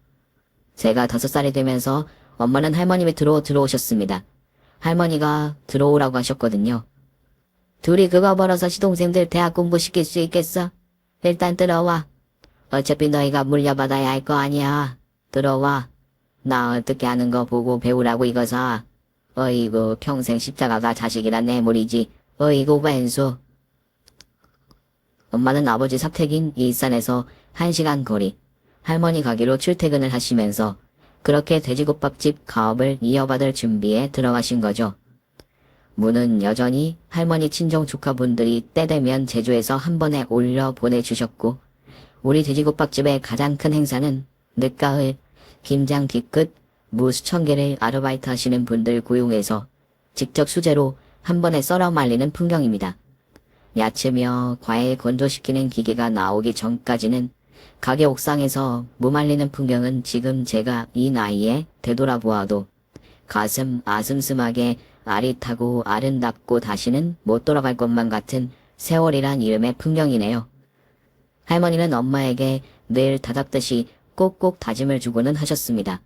제가 5살이 되면서 엄마는 할머니 밑으로 들어오셨습니다. 할머니가 들어오라고 하셨거든요. 둘이 그거 벌어서 시동생들 대학 공부시킬 수 있겠어? 일단 들어와. 어차피 너희가 물려받아야 할 거 아니야. 들어와. 나 어떻게 하는 거 보고 배우라고 이거사. 어이구 평생 십자가가 자식이란 내물이지. 어이구 왼수. 엄마는 아버지 사택인 일산에서 1시간 거리 할머니 가게로 출퇴근을 하시면서 그렇게 돼지국밥집 가업을 이어받을 준비에 들어가신 거죠. 문은 여전히 할머니 친정 조카분들이 때 되면 제주에서 한 번에 올려 보내주셨고, 우리 돼지국밥집의 가장 큰 행사는 늦가을, 김장 뒤끝, 무 수천 개를 아르바이트 하시는 분들 고용해서 직접 수제로 한 번에 썰어 말리는 풍경입니다. 야채며 과일 건조시키는 기계가 나오기 전까지는 가게 옥상에서 무 말리는 풍경은 지금 제가 이 나이에 되돌아보아도 가슴 아슴슴하게 아릿하고 아름답고 다시는 못 돌아갈 것만 같은 세월이란 이름의 풍경이네요. 할머니는 엄마에게 늘 다잡듯이 꼭꼭 다짐을 주고는 하셨습니다.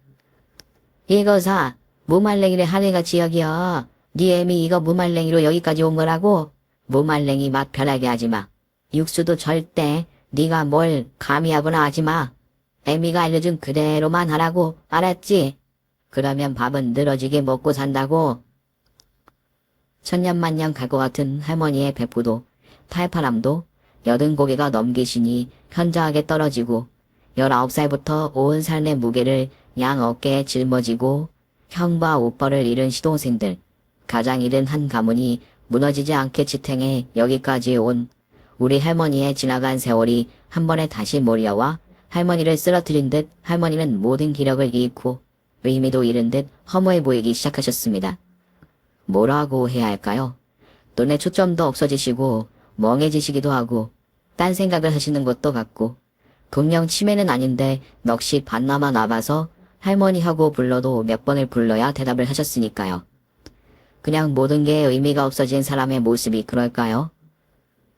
이거 사, 무말랭이를 하늘가 지역이여. 네 애미 이거 무말랭이로 여기까지 온 거라고? 무말랭이 맛 편하게 하지 마. 육수도 절대 네가 뭘 감히 하거나 하지 마. 애미가 알려준 그대로만 하라고, 알았지? 그러면 밥은 늘어지게 먹고 산다고. 천년만년 갈 것 같은 할머니의 배포도 팔팔함도 80고개가 넘기시니 현저하게 떨어지고 19살부터 온 삶의 무게를 양 어깨에 짊어지고 형과 오빠를 잃은 시동생들, 가장 잃은 한 가문이 무너지지 않게 지탱해 여기까지 온 우리 할머니의 지나간 세월이 한 번에 다시 몰려와 할머니를 쓰러뜨린 듯 할머니는 모든 기력을 잃고 의미도 잃은 듯 허무해 보이기 시작하셨습니다. 뭐라고 해야 할까요? 눈에 초점도 없어지시고 멍해지시기도 하고 딴 생각을 하시는 것도 같고 분명 치매는 아닌데 넋이 반나마 나가서 할머니하고 불러도 몇 번을 불러야 대답을 하셨으니까요. 그냥 모든 게 의미가 없어진 사람의 모습이 그럴까요?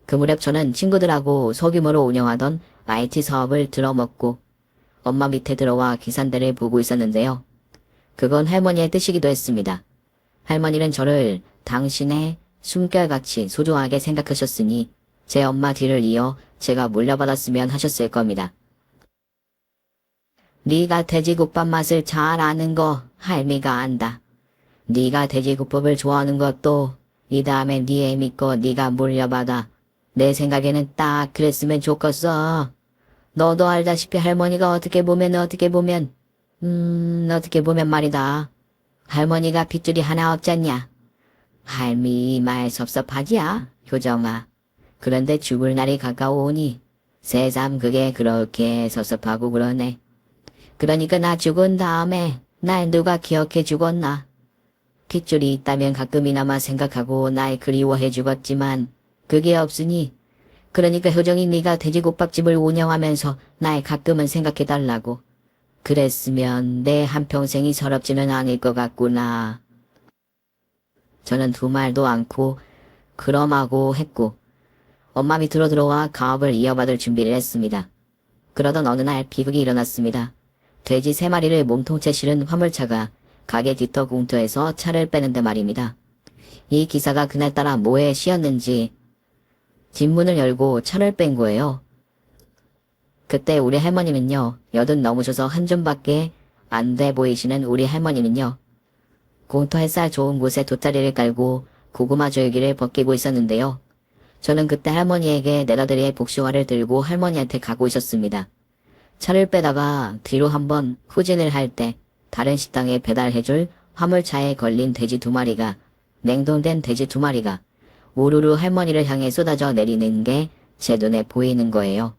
그 무렵 저는 친구들하고 소규모로 운영하던 IT 사업을 들어먹고 엄마 밑에 들어와 계산대를 보고 있었는데요. 그건 할머니의 뜻이기도 했습니다. 할머니는 저를 당신의 숨결같이 소중하게 생각하셨으니 제 엄마 뒤를 이어 제가 물려받았으면 하셨을 겁니다. 네가 돼지국밥 맛을 잘 아는 거 할미가 안다. 네가 돼지국밥을 좋아하는 것도 이 다음에 네 애미 거 네가 물려받아. 내 생각에는 딱 그랬으면 좋겠어. 너도 알다시피 할머니가 어떻게 보면 말이다. 할머니가 핏줄이 하나 없잖냐. 할미 말 섭섭하지야, 효정아. 그런데 죽을 날이 가까워오니 새삼 그게 그렇게 섭섭하고 그러네. 그러니까 나 죽은 다음에 날 누가 기억해 주겠나. 핏줄이 있다면 가끔이나마 생각하고 날 그리워해 주겠지만 그게 없으니 그러니까 효정이 네가 돼지국밥집을 운영하면서 날 가끔은 생각해달라고. 그랬으면 내 한평생이 서럽지는 않을 것 같구나. 저는 두 말도 않고 그럼하고 했고 엄마 밑으로 들어와 가업을 이어받을 준비를 했습니다. 그러던 어느 날 비극이 일어났습니다. 돼지 3마리를 몸통째 실은 화물차가 가게 뒤터 공터에서 차를 빼는데 말입니다. 이 기사가 그날따라 뭐에 씌었는지 뒷문을 열고 차를 뺀 거예요. 그때 우리 할머니는요, 80 넘으셔서 한 줌밖에 안 돼 보이시는 우리 할머니는요, 공터 햇살 좋은 곳에 돗자리를 깔고 고구마 줄기를 벗기고 있었는데요. 저는 그때 할머니에게 내다드릴 복숭아를 들고 할머니한테 가고 있었습니다. 차를 빼다가 뒤로 한번 후진을 할 때 다른 식당에 배달해줄 화물차에 걸린 돼지 2마리가, 냉동된 돼지 2마리가 우르르 할머니를 향해 쏟아져 내리는 게 제 눈에 보이는 거예요.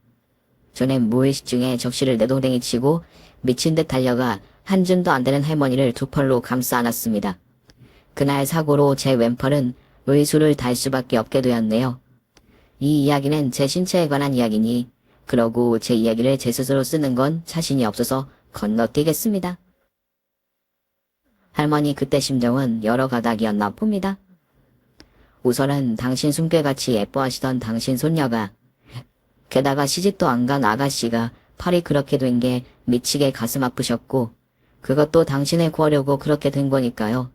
저는 무의식 중에 접시를 내동댕이 치고 미친 듯 달려가 한 줌도 안 되는 할머니를 두 팔로 감싸 안았습니다. 그날 사고로 제 왼팔은 의수를 달 수밖에 없게 되었네요. 이 이야기는 제 신체에 관한 이야기니 그러고 제 이야기를 제 스스로 쓰는 건 자신이 없어서 건너뛰겠습니다. 할머니 그때 심정은 여러 가닥이었나 봅니다. 우선은 당신 숨결같이 예뻐하시던 당신 손녀가, 게다가 시집도 안 간 아가씨가 팔이 그렇게 된 게 미치게 가슴 아프셨고 그것도 당신을 구하려고 그렇게 된 거니까요.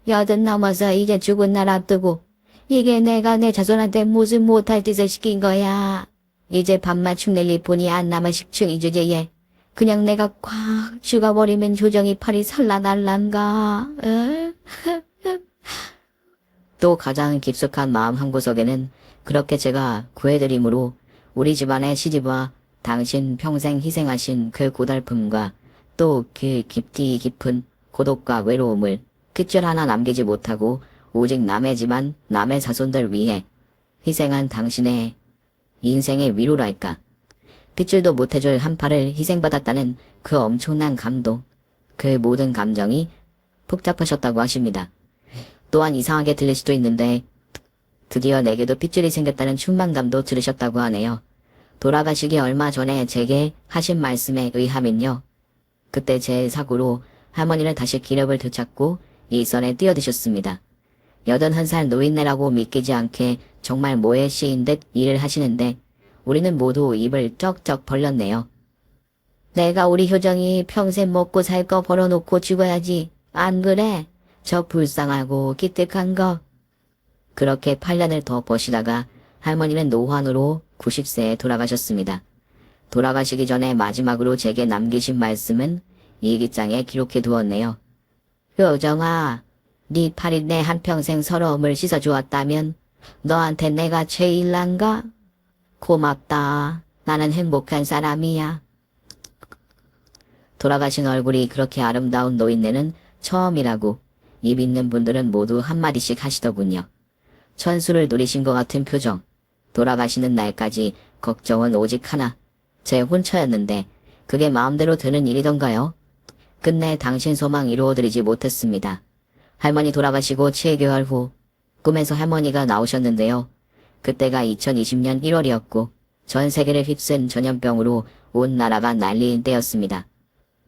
80 넘어서 이제 죽은 날 앞두고 이게 내가 내 자손한테 무슨 못할 짓을 시킨 거야. 이제 밥맞춤 낼 일뿐이 안 남은 식충이 주제에 그냥 내가 꽉 죽어버리면 효정이 팔이 살라날란가. 또 가장 깊숙한 마음 한구석에는 그렇게 제가 구해드림으로 우리 집안의 시집와 당신 평생 희생하신 그 고달픔과 또 그 깊디 깊은 고독과 외로움을 핏줄 하나 남기지 못하고 오직 남의 집안, 남의 자손들 위해 희생한 당신의 인생의 위로랄까. 핏줄도 못해줄 한 팔을 희생받았다는 그 엄청난 감동, 그 모든 감정이 복잡하셨다고 하십니다. 또한 이상하게 들릴 수도 있는데 드디어 내게도 핏줄이 생겼다는 충만감도 들으셨다고 하네요. 돌아가시기 얼마 전에 제게 하신 말씀에 의하면요. 그때 제 사고로 할머니는 다시 기력을 되찾고 일선에 뛰어드셨습니다. 81살 노인네라고 믿기지 않게 정말 모의 시인 듯 일을 하시는데 우리는 모두 입을 쩍쩍 벌렸네요. 내가 우리 효정이 평생 먹고 살 거 벌어놓고 죽어야지. 안 그래? 저 불쌍하고 기특한 거. 그렇게 8년을 더 버시다가 할머니는 노환으로 90세에 돌아가셨습니다. 돌아가시기 전에 마지막으로 제게 남기신 말씀은 일기장에 기록해 두었네요. 효정아, 네 팔이 내 한평생 서러움을 씻어주었다면 너한테 내가 제일 난가? 고맙다. 나는 행복한 사람이야. 돌아가신 얼굴이 그렇게 아름다운 노인네는 처음이라고 입 있는 분들은 모두 한마디씩 하시더군요. 천수를 노리신 것 같은 표정. 돌아가시는 날까지 걱정은 오직 하나. 제 혼처였는데 그게 마음대로 되는 일이던가요? 끝내 당신 소망 이루어드리지 못했습니다. 할머니 돌아가시고 7개월 후 꿈에서 할머니가 나오셨는데요. 그때가 2020년 1월이었고 전 세계를 휩쓴 전염병으로 온 나라가 난리인 때였습니다.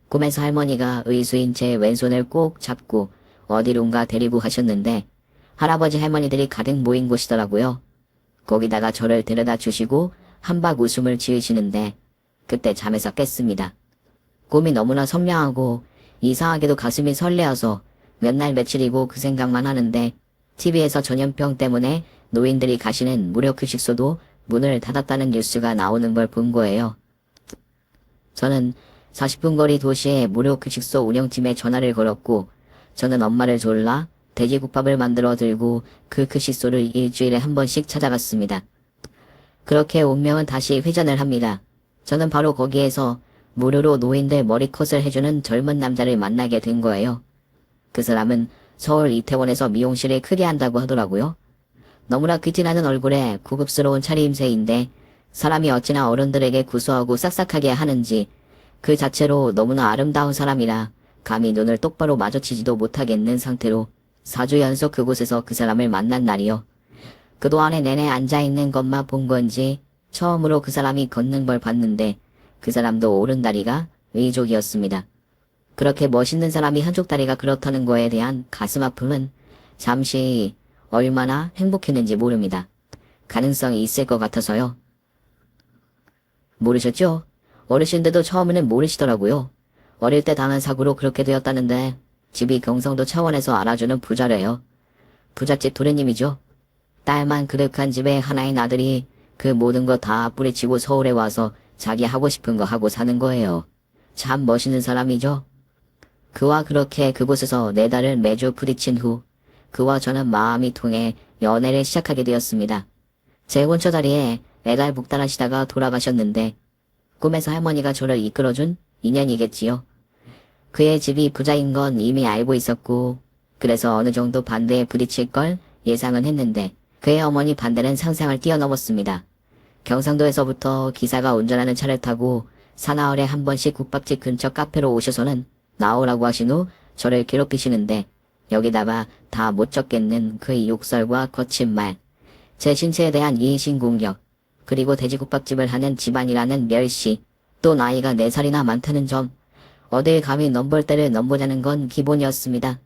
꿈에서 할머니가 의수인 제 왼손을 꼭 잡고 어디론가 데리고 가셨는데 할아버지 할머니들이 가득 모인 곳이더라고요. 거기다가 저를 데려다 주시고 한박 웃음을 지으시는데 그때 잠에서 깼습니다. 꿈이 너무나 선명하고 이상하게도 가슴이 설레어서 몇 날 며칠이고 그 생각만 하는데 TV에서 전염병 때문에 노인들이 가시는 무료 휴식소도 문을 닫았다는 뉴스가 나오는 걸 본 거예요. 저는 40분 거리 도시의 무료 휴식소 운영팀에 전화를 걸었고 저는 엄마를 졸라 돼지국밥을 만들어 들고 그 휴식소를 일주일에 한 번씩 찾아갔습니다. 그렇게 운명은 다시 회전을 합니다. 저는 바로 거기에서 무료로 노인들 머리컷을 해주는 젊은 남자를 만나게 된 거예요. 그 사람은 서울 이태원에서 미용실을 크게 한다고 하더라고요. 너무나 귀티나는 얼굴에 고급스러운 차림새인데 사람이 어찌나 어른들에게 구수하고 싹싹하게 하는지 그 자체로 너무나 아름다운 사람이라 감히 눈을 똑바로 마주치지도 못하겠는 상태로 4주 연속 그곳에서 그 사람을 만난 날이요. 그동안에 내내 앉아있는 것만 본 건지 처음으로 그 사람이 걷는 걸 봤는데 그 사람도 오른다리가 의족이었습니다. 그렇게 멋있는 사람이 한쪽 다리가 그렇다는 거에 대한 가슴 아픔은 잠시 얼마나 행복했는지 모릅니다. 가능성이 있을 것 같아서요. 모르셨죠? 어르신들도 처음에는 모르시더라고요. 어릴 때 당한 사고로 그렇게 되었다는데 집이 경상도 차원에서 알아주는 부자래요. 부잣집 도련님이죠. 딸만 그득한 집에 하나인 아들이 그 모든 거 다 뿌리치고 서울에 와서 자기 하고 싶은 거 하고 사는 거예요. 참 멋있는 사람이죠. 그와 그렇게 그곳에서 4달을 매주 부딪힌 후 그와 저는 마음이 통해 연애를 시작하게 되었습니다. 제 혼처 자리에 애달복달하시다가 돌아가셨는데 꿈에서 할머니가 저를 이끌어준 인연이겠지요. 그의 집이 부자인 건 이미 알고 있었고 그래서 어느 정도 반대에 부딪힐 걸 예상은 했는데 그의 어머니 반대는 상상을 뛰어넘었습니다. 경상도에서부터 기사가 운전하는 차를 타고 사나흘에 한 번씩 국밥집 근처 카페로 오셔서는 나오라고 하신 후 저를 괴롭히시는데 여기다가 다 못 적겠는 그의 욕설과 거친 말, 제 신체에 대한 이인신공격, 그리고 돼지국밥집을 하는 집안이라는 멸시, 또 나이가 4살이나 많다는 점, 어딜 감히 넘볼 때를 넘보자는 건 기본이었습니다.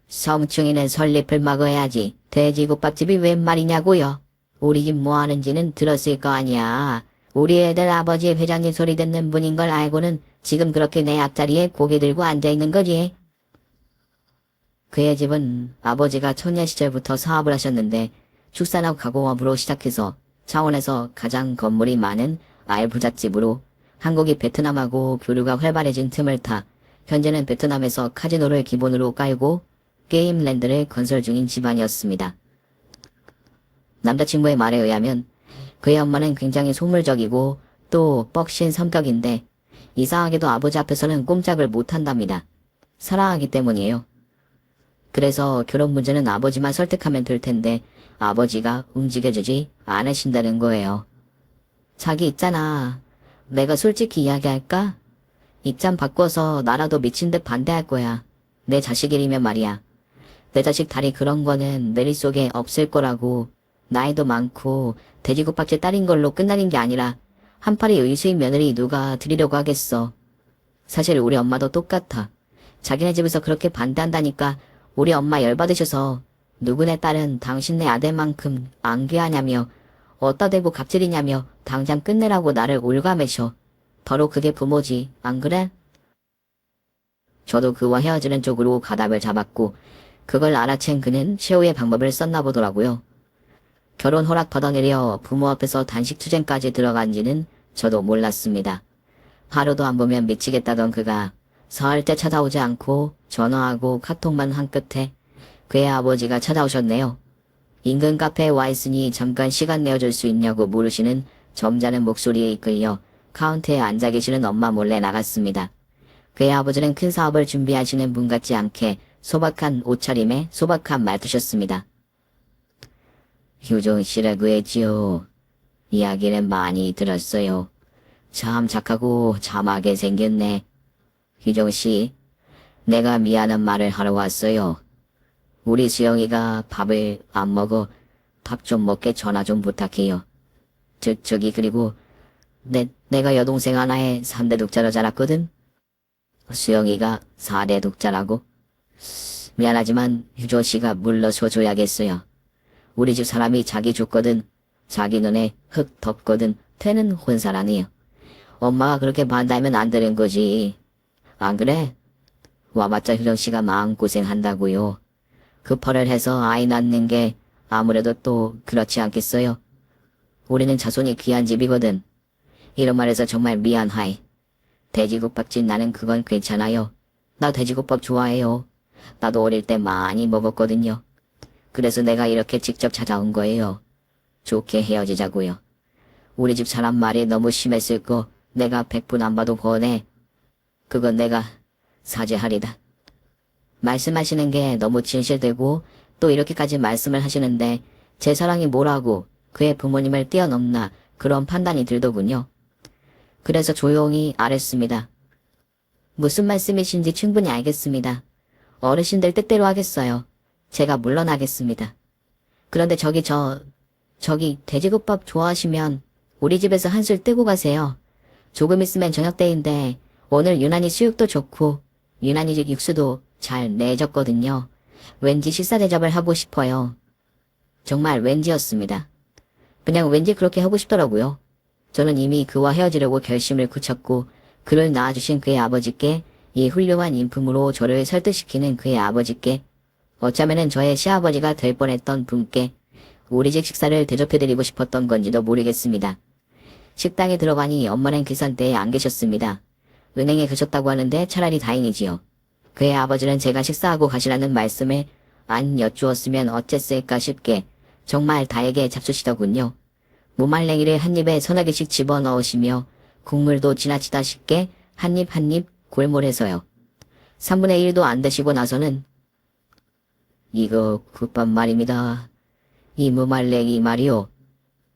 성충이는 설립을 막아야지. 돼지국밥집이 웬 말이냐고요. 우리 집 뭐하는지는 들었을 거 아니야. 우리 애들 아버지 회장님 소리 듣는 분인 걸 알고는 지금 그렇게 내 앞자리에 고개 들고 앉아있는 거지. 그의 집은 아버지가 청년 시절부터 사업을 하셨는데 축산업 가공업으로 시작해서 창원에서 가장 건물이 많은 알부잣집으로 한국이 베트남하고 교류가 활발해진 틈을 타 현재는 베트남에서 카지노를 기본으로 깔고 게임랜드를 건설 중인 집안이었습니다. 남자친구의 말에 의하면 그의 엄마는 굉장히 속물적이고 또 뻑신 성격인데 이상하게도 아버지 앞에서는 꼼짝을 못한답니다. 사랑하기 때문이에요. 그래서 결혼 문제는 아버지만 설득하면 될 텐데 아버지가 움직여주지 않으신다는 거예요. 자기 있잖아. 내가 솔직히 이야기할까? 입장 바꿔서 나라도 미친 듯 반대할 거야. 내 자식이라면 말이야. 내 자식 다리 그런 거는 머릿속에 없을 거라고. 나이도 많고 돼지국밥집 딸인 걸로 끝나는 게 아니라 한 팔이 의수인 며느리 누가 드리려고 하겠어. 사실 우리 엄마도 똑같아. 자기네 집에서 그렇게 반대한다니까 우리 엄마 열받으셔서 누구네 딸은 당신네 아들만큼 안 귀하냐며 어디다 대고 갑질이냐며 당장 끝내라고 나를 올가매셔. 바로 그게 부모지, 안 그래? 저도 그와 헤어지는 쪽으로 가닥을 잡았고 그걸 알아챈 그는 최후의 방법을 썼나 보더라고요. 결혼 허락 받아내려 부모 앞에서 단식 투쟁까지 들어간지는 저도 몰랐습니다. 하루도 안 보면 미치겠다던 그가 사흘째 찾아오지 않고 전화하고 카톡만 한 끝에 그의 아버지가 찾아오셨네요. 인근 카페에 와 있으니 잠깐 시간 내어줄 수 있냐고 물으시는 점잖은 목소리에 이끌려 카운터에 앉아 계시는 엄마 몰래 나갔습니다. 그의 아버지는 큰 사업을 준비하시는 분 같지 않게 소박한 옷차림에 소박한 말투셨습니다. 효정 씨라고 했지요. 이야기는 많이 들었어요. 참 착하고 참하게 생겼네. 효정 씨, 내가 미안한 말을 하러 왔어요. 우리 수영이가 밥을 안 먹어. 밥 좀 먹게 전화 좀 부탁해요. 저기 그리고 내가 여동생 하나에 3대 독자로 자랐거든. 수영이가 4대 독자라고? 미안하지만 효조 씨가 물러서 줘야겠어요. 우리 집 사람이 자기 죽거든. 자기 눈에 흙 덮거든. 되는 혼살 아니에요. 엄마가 그렇게 반대하면 안 되는 거지. 안 그래? 와봤자 효정 씨가 마음고생한다고요. 급허를 해서 아이 낳는 게 아무래도 또 그렇지 않겠어요? 우리는 자손이 귀한 집이거든. 이런 말해서 정말 미안하이. 돼지국밥집 나는 그건 괜찮아요. 나 돼지국밥 좋아해요. 나도 어릴 때 많이 먹었거든요. 그래서 내가 이렇게 직접 찾아온 거예요. 좋게 헤어지자고요. 우리 집 사람 말이 너무 심했을 거 내가 100분 안 봐도 뻔해. 그건 내가 사죄하리다. 말씀하시는 게 너무 진실되고 또 이렇게까지 말씀을 하시는데 제 사랑이 뭐라고 그의 부모님을 뛰어넘나 그런 판단이 들더군요. 그래서 조용히 아랬습니다. 무슨 말씀이신지 충분히 알겠습니다. 어르신들 뜻대로 하겠어요. 제가 물러나겠습니다. 그런데 저기 돼지국밥 좋아하시면 우리 집에서 한술 뜨고 가세요. 조금 있으면 저녁 때인데 오늘 유난히 수육도 좋고 유난히 육수도 잘 내줬거든요. 왠지 식사 대접을 하고 싶어요. 정말 왠지였습니다. 그냥 왠지 그렇게 하고 싶더라고요. 저는 이미 그와 헤어지려고 결심을 굳혔고 그를 낳아주신 그의 아버지께 이 훌륭한 인품으로 저를 설득시키는 그의 아버지께 어쩌면은 저의 시아버지가 될 뻔했던 분께 우리 집 식사를 대접해드리고 싶었던 건지도 모르겠습니다. 식당에 들어가니 엄마는 계산대에 안 계셨습니다. 은행에 계셨다고 하는데 차라리 다행이지요. 그의 아버지는 제가 식사하고 가시라는 말씀을 안 여쭈었으면 어쨌을까 싶게 정말 다에게 잡수시더군요. 무말랭이를 한 입에 서너 개씩 집어넣으시며 국물도 지나치다 싶게 한 입 한 입 골몰해서요. 3분의 1도 안 드시고 나서는 이거 국밥 말입니다. 이 무말랭이 말이요.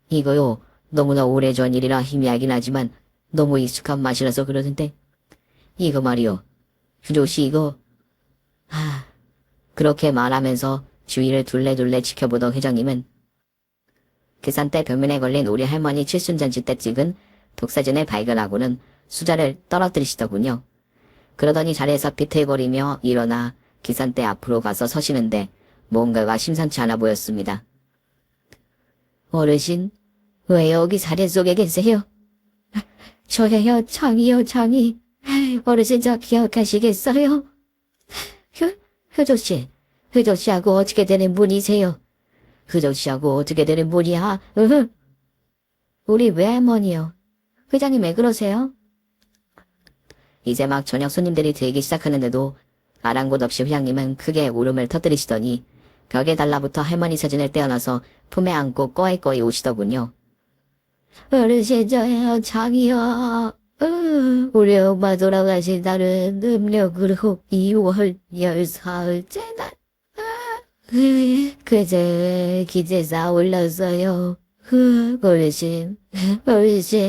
이거요. 너무나 오래전 일이라 희미하긴 하지만 너무 익숙한 맛이라서 그러는데 이거 말이요. 휴조씨 이거 그렇게 말하면서 주위를 둘레둘레 지켜보던 회장님은 계산대 벽면에 걸린 우리 할머니 칠순잔치 때 찍은 독사진을 발견하고는 수자를 떨어뜨리시더군요. 그러더니 자리에서 비틀거리며 일어나 계산대 앞으로 가서 서시는데 뭔가가 심상치 않아 보였습니다. 어르신, 왜 여기 자리 속에 계세요? 저예요, 장이요, 장이. 어르신 저 기억하시겠어요? 효조씨, 효조씨하고 어떻게 되는 분이세요? 효조씨하고 어떻게 되는 분이야? 우리 외할머니요. 회장님 왜 그러세요? 이제 막 저녁 손님들이 들기 시작하는데도 아랑곳 없이 회장님은 크게 울음을 터뜨리시더니 벽에 달라붙어 할머니 사진을 떼어놔서 품에 안고 꺼이꺼이 우시더군요. 어르신 저예요, 장이요. 우리 엄마 돌아가신 날은 음력으로 2월 14일째 날. 그제 기재사 올랐어요. 어르신, 어르신.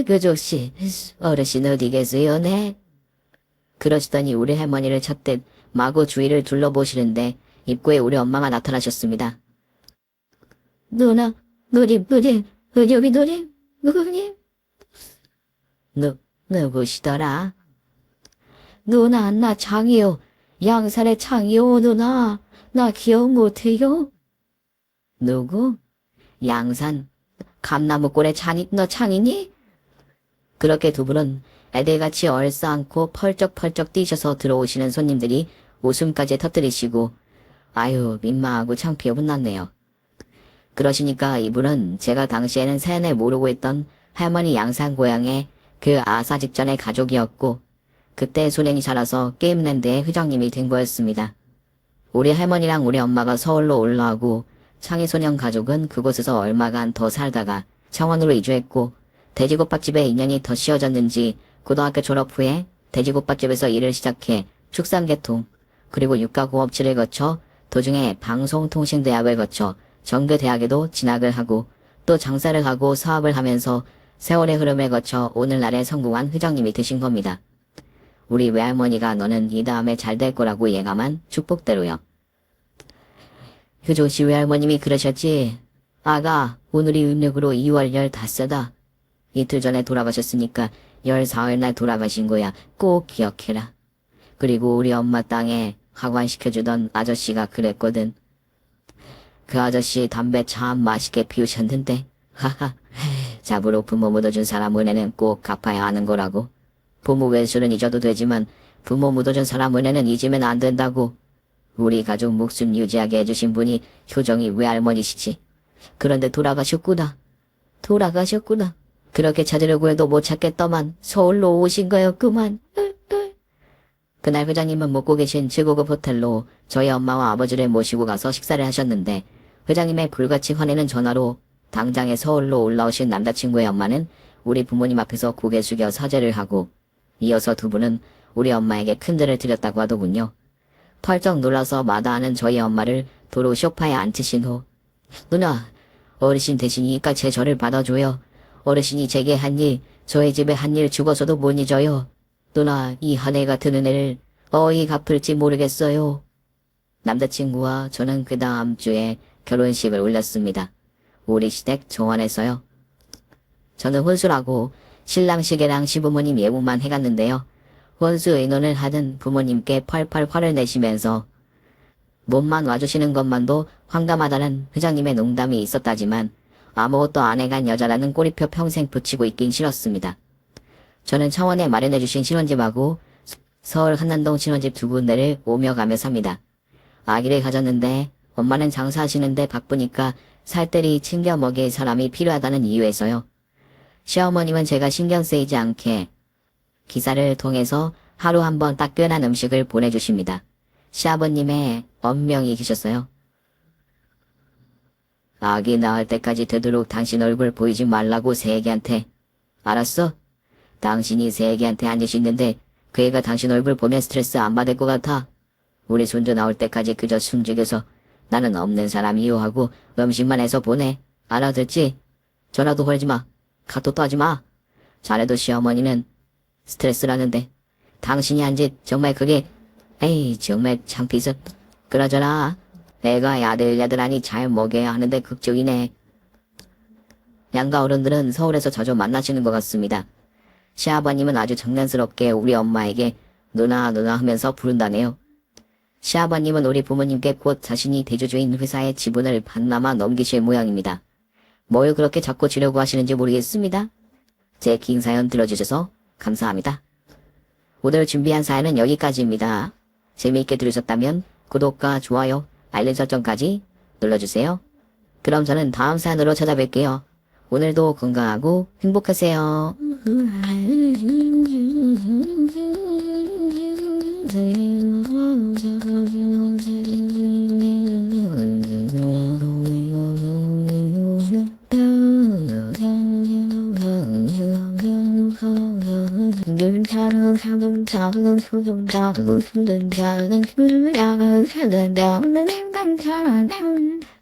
그족씨, 어르신 어디 계세요, 네? 그러시더니 우리 할머니를 찾듯 마구 주위를 둘러보시는데 입구에 우리 엄마가 나타나셨습니다. 누나, 누님, 여기 누님, 누구시더라? 누나, 나 창이요. 양산의 창이요, 누나. 나 기억 못해요. 누구? 양산. 감나무골의 너 창이니? 그렇게 두 분은 애들같이 얼싸안고 펄쩍펄쩍 뛰셔서 들어오시는 손님들이 웃음까지 터뜨리시고 아유 민망하고 창피해 혼났네요. 그러시니까 이분은 제가 당시에는 세네 모르고 있던 할머니 양산 고향의 그 아사 직전의 가족이었고 그때 소년이 자라서 게임랜드의 회장님이 된 거였습니다. 우리 할머니랑 우리 엄마가 서울로 올라오고 창의소년 가족은 그곳에서 얼마간 더 살다가 창원으로 이주했고 돼지국밥집에 인연이 더 씌워졌는지 고등학교 졸업 후에 돼지국밥집에서 일을 시작해 축산계통 그리고 육가공업치를 거쳐 도중에 방송통신대학을 거쳐 정교대학에도 진학을 하고 또 장사를 하고 사업을 하면서 세월의 흐름을 거쳐 오늘날에 성공한 회장님이 되신 겁니다. 우리 외할머니가 너는 이 다음에 잘 될 거라고 예감한 축복대로요. 효조씨 외할머님이 그러셨지. 아가 오늘이 음력으로 2월 15다. 이틀 전에 돌아가셨으니까 14일날 돌아가신 거야. 꼭 기억해라. 그리고 우리 엄마 땅에 하관시켜주던 아저씨가 그랬거든. 그 아저씨 담배 참 맛있게 피우셨는데 하하 잡으로 부모 묻어준 사람 은혜는 꼭 갚아야 하는 거라고. 부모 왼수는 잊어도 되지만 부모 묻어준 사람 은혜는 잊으면 안 된다고. 우리 가족 목숨 유지하게 해주신 분이 효정이 외할머니시지. 그런데 돌아가셨구나. 그렇게 찾으려고 해도 못 찾겠더만 서울로 오신 거였구만. 그날 회장님은 묵고 계신 최고급 호텔로 저희 엄마와 아버지를 모시고 가서 식사를 하셨는데 회장님의 불같이 화내는 전화로 당장에 서울로 올라오신 남자친구의 엄마는 우리 부모님 앞에서 고개 숙여 사죄를 하고 이어서 두 분은 우리 엄마에게 큰절을 드렸다고 하더군요. 펄쩍 놀라서 마다하는 저희 엄마를 도로 소파에 앉히신 후 누나, 어르신 대신이니까 제 절을 받아줘요. 어르신이 제게 한 일, 저희 집에 한 일 죽어서도 못 잊어요. 누나, 이 한 해 같은 은혜를 어이 갚을지 모르겠어요. 남자친구와 저는 그 다음 주에 결혼식을 올렸습니다. 우리 시댁 정원에서요. 저는 혼수라고 신랑 시계랑 시부모님 예우만 해갔는데요. 혼수 의논을 하던 부모님께 펄펄 화를 내시면서 몸만 와주시는 것만도 황감하다는 회장님의 농담이 있었다지만 아무것도 안 해간 여자라는 꼬리표 평생 붙이고 있긴 싫었습니다. 저는 창원에 마련해주신 신혼집하고 서울 한남동 신혼집 두 군데를 오며 가며 삽니다. 아기를 가졌는데 엄마는 장사하시는데 바쁘니까 살뜰히 챙겨 먹일 사람이 필요하다는 이유에서요. 시어머님은 제가 신경 쓰이지 않게 기사를 통해서 하루 한 번 따끈한 음식을 보내주십니다. 시아버님의 엄명이 계셨어요. 아기 낳을 때까지 되도록 당신 얼굴 보이지 말라고 새애기한테. 알았어? 당신이 새애기한테 한 짓이 있는데 그 애가 당신 얼굴 보면 스트레스 안 받을 것 같아. 우리 손주 나올 때까지 그저 숨죽여서 나는 없는 사람이요 하고 음식만 해서 보내. 알아듣지? 전화도 걸지 마. 카톡도 하지 마. 자네도 시어머니는 스트레스라는데 당신이 한 짓 정말 그게 에이 정말 창피서. 그러잖아. 내가 야들야들하니 잘 먹여야 하는데 극적이네. 양가 어른들은 서울에서 자주 만나시는 것 같습니다. 시아버님은 아주 장난스럽게 우리 엄마에게 누나 하면서 부른다네요. 시아버님은 우리 부모님께 곧 자신이 대주주인 회사의 지분을 반나마 넘기실 모양입니다. 뭘 그렇게 자꾸 주려고 하시는지 모르겠습니다. 제 긴 사연 들어주셔서 감사합니다. 오늘 준비한 사연은 여기까지입니다. 재미있게 들으셨다면 구독과 좋아요, 알림 설정까지 눌러주세요. 그럼 저는 다음 사연으로 찾아뵐게요. 오늘도 건강하고 행복하세요. 음.